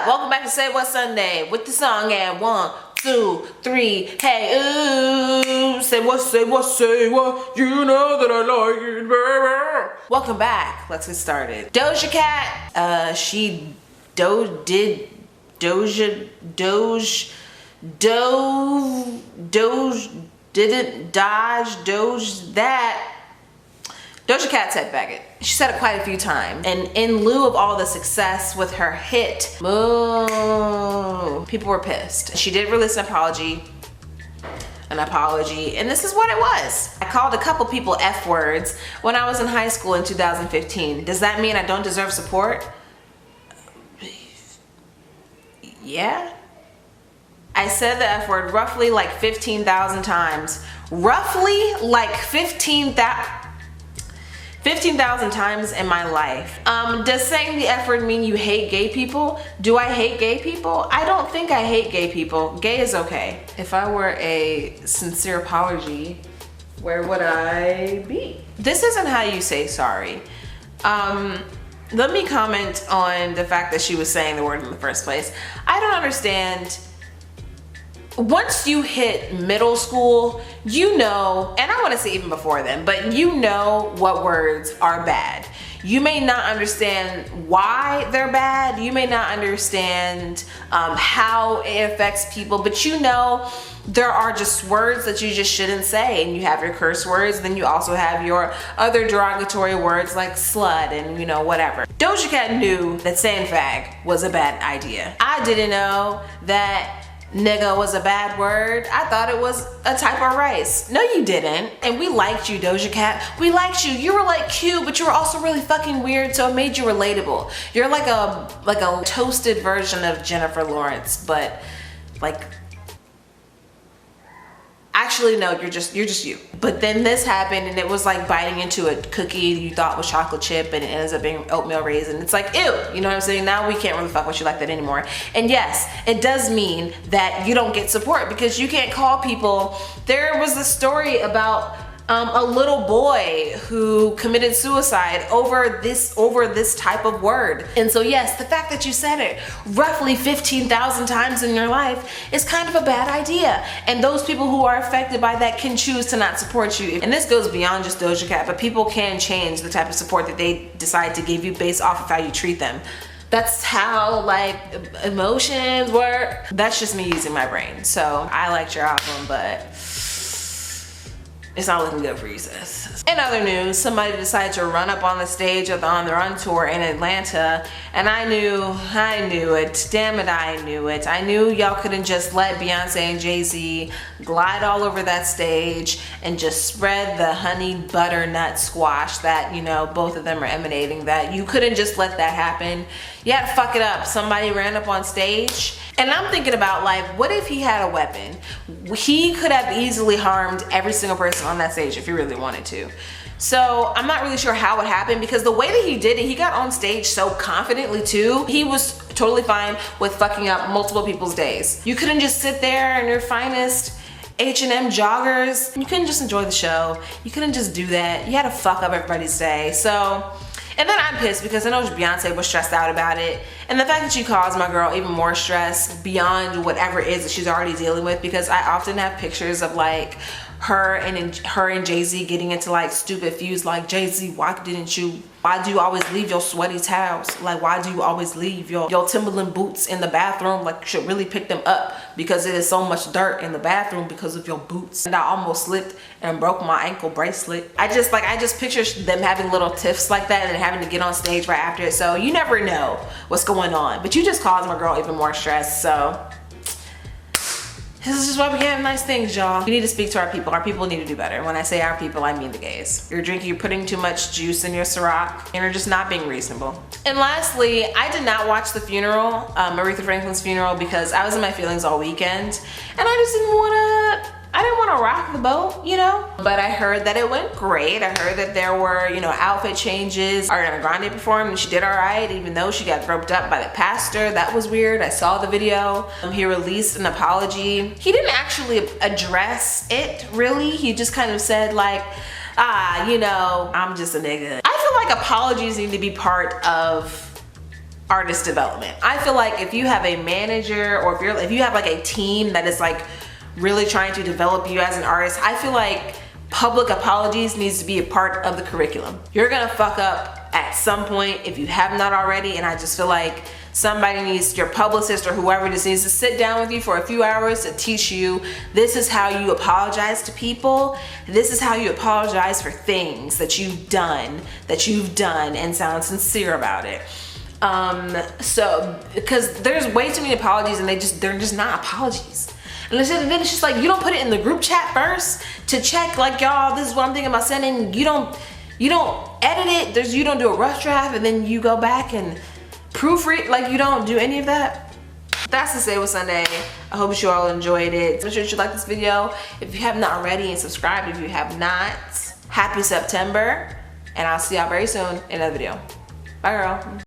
up? Welcome back to Say What Sunday with the song and 1, 2, 3. Hey, ooh, say what, say what, say what. You know that I like it, baby. Welcome back. Let's get started. Doja Cat, she didn't dodge that. Doja Cat said Beckett. She said it quite a few times. And in lieu of all the success with her hit, people were pissed. She did release an apology, and this is what it was. I called a couple people F words when I was in high school in 2015. Does that mean I don't deserve support? Yeah. I said the F word roughly like 15,000 times. Roughly like 15,000 times in my life. Does saying the F word mean you hate gay people? Do I hate gay people? I don't think I hate gay people. Gay is okay. If I were a sincere apology, where would I be? This isn't how you say sorry. Let me comment on the fact that she was saying the word in the first place. I don't understand. Once you hit middle school, you know, and I want to say even before then, but you know what words are bad. You may not understand why they're bad. You may not understand how it affects people, but you know there are just words that you just shouldn't say. And you have your curse words, then you also have your other derogatory words like slut and you know whatever. Doja Cat knew that saying fag was a bad idea. I didn't know that nigga was a bad word. I thought it was a type of rice. No, you didn't. And we liked you, Doja Cat. We liked you. You were like cute, but you were also really fucking weird, so it made you relatable. You're like a toasted version of Jennifer Lawrence, but like, actually no, you're just you. But then this happened and it was like biting into a cookie you thought was chocolate chip and it ends up being oatmeal raisin. It's like, ew, you know what I'm saying? Now we can't really fuck with you like that anymore. And yes, it does mean that you don't get support because you can't call people. There was a story about a little boy who committed suicide over this type of word. And so yes, the fact that you said it roughly 15,000 times in your life is kind of a bad idea. And those people who are affected by that can choose to not support you. And this goes beyond just Doja Cat, but people can change the type of support that they decide to give you based off of how you treat them. That's how like emotions work. That's just me using my brain. So I liked your album, but it's not looking good for you, sis. In other news, somebody decided to run up on the stage on the Run Tour in Atlanta, and I knew it. Damn it, I knew it. I knew y'all couldn't just let Beyonce and Jay Z glide all over that stage and just spread the honey butternut squash that, you know, both of them are emanating, that you couldn't just let that happen. You had to fuck it up. Somebody ran up on stage. And I'm thinking about like, what if he had a weapon? He could have easily harmed every single person on that stage if he really wanted to. So I'm not really sure how it happened because the way that he did it, he got on stage so confidently too. He was totally fine with fucking up multiple people's days. You couldn't just sit there in your finest H&M joggers. You couldn't just enjoy the show. You couldn't just do that. You had to fuck up everybody's day. So, and then I'm pissed because I know Beyonce was stressed out about it. And the fact that she caused my girl even more stress beyond whatever it is that she's already dealing with, because I often have pictures of like her and Jay Z getting into like stupid feuds like, Jay Z, why do you always leave your sweaty towels? Like, why do you always leave your Timberland boots in the bathroom? Like, you should really pick them up because it is so much dirt in the bathroom because of your boots. And I almost slipped and broke my ankle bracelet. I just picture them having little tiffs like that and having to get on stage right after it. So you never know what's going on, but you just caused my girl even more stress. So this is just why we have nice things, y'all. We need to speak to our people. Our people need to do better. When I say our people, I mean the gays. You're putting too much juice in your Ciroc, and you're just not being reasonable. And lastly, I did not watch the funeral, Aretha Franklin's funeral, because I was in my feelings all weekend, and I just didn't want to rock the boat, you know? But I heard that it went great. I heard that there were, you know, outfit changes. Ariana Grande performed and she did all right, even though she got groped up by the pastor. That was weird. I saw the video. He released an apology. He didn't actually address it, really. He just kind of said like, you know, I'm just a nigga. I feel like apologies need to be part of artist development. I feel like if you have a manager, or if you have like a team that is like really trying to develop you as an artist, I feel like public apologies needs to be a part of the curriculum. You're gonna fuck up at some point if you have not already, and I just feel like somebody needs, your publicist or whoever, just needs to sit down with you for a few hours to teach you, this is how you apologize to people. This is how you apologize for things that you've done and sound sincere about it. So, because there's way too many apologies and they're just not apologies. And then it's just like, you don't put it in the group chat first to check, like, y'all, this is what I'm thinking about sending. You don't edit it. You don't do a rough draft and then you go back and proofread. Like, you don't do any of that. That's the Say What Sunday. I hope you all enjoyed it. Make sure that you like this video if you have not already, and subscribe if you have not. Happy September, and I'll see y'all very soon in another video. Bye, girl.